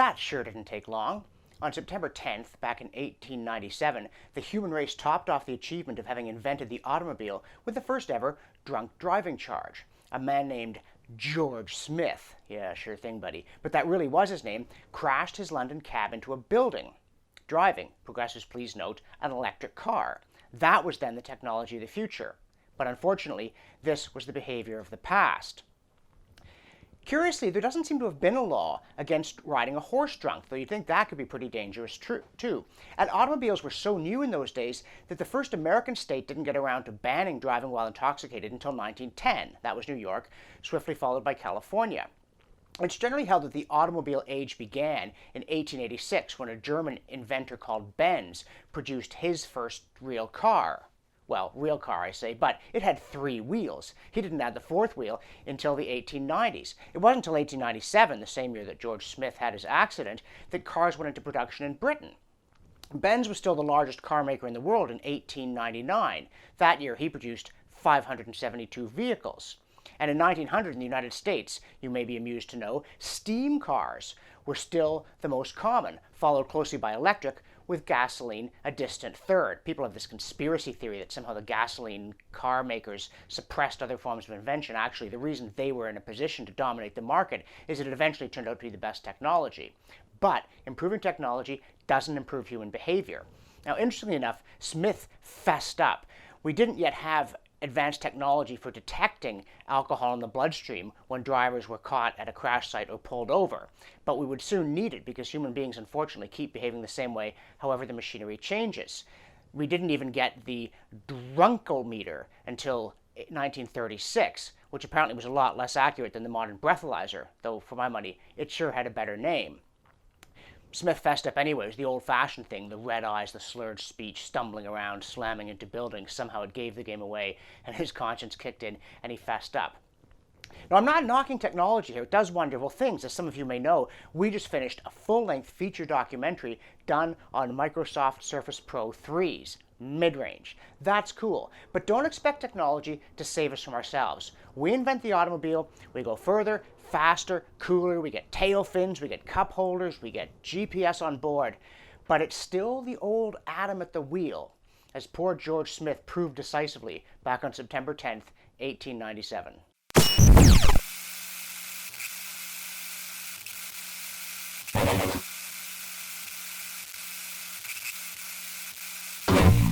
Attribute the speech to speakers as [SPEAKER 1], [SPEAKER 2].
[SPEAKER 1] that sure didn't take long. On September 10th, back in 1897, the human race topped off the achievement of having invented the automobile with the first ever drunk driving charge. A man named George Smith, yeah, sure thing, buddy, but that really was his name, crashed his London cab into a building, driving, progressives please note, an electric car. That was then the technology of the future. But unfortunately, this was the behavior of the past. Curiously, there doesn't seem to have been a law against riding a horse drunk, though you'd think that could be pretty dangerous too. And automobiles were so new in those days that the first American state didn't get around to banning driving while intoxicated until 1910. That was New York, swiftly followed by California. It's generally held that the automobile age began in 1886 when a German inventor called Benz produced his first real car. Well, real car, I say, but it had 3 wheels. He didn't add the 4th wheel until the 1890s. It wasn't until 1897, the same year that George Smith had his accident, that cars went into production in Britain. Benz was still the largest car maker in the world in 1899. That year, he produced 572 vehicles. And in 1900 in the United States, you may be amused to know, steam cars were still the most common, followed closely by electric, with gasoline a distant third. People have this conspiracy theory that somehow the gasoline car makers suppressed other forms of invention. Actually, the reason they were in a position to dominate the market is that it eventually turned out to be the best technology. But improving technology doesn't improve human behavior. Now, interestingly enough, Smith fessed up. We didn't yet have advanced technology for detecting alcohol in the bloodstream when drivers were caught at a crash site or pulled over. But we would soon need it because human beings unfortunately keep behaving the same way however the machinery changes. We didn't even get the drunkometer until 1936, which apparently was a lot less accurate than the modern breathalyzer, though for my money it sure had a better name. Smith fessed up anyway. It was the old-fashioned thing, the red eyes, the slurred speech, stumbling around, slamming into buildings. Somehow it gave the game away, and his conscience kicked in, and he fessed up. Now, I'm not knocking technology here. It does wonderful things. As some of you may know, we just finished a full-length feature documentary done on Microsoft Surface Pro 3s, mid-range. That's cool. But don't expect technology to save us from ourselves. We invent the automobile, we go further, faster, cooler, we get tail fins, we get cup holders, we get GPS on board. But it's still the old Adam at the wheel, as poor George Smith proved decisively back on September 10th, 1897.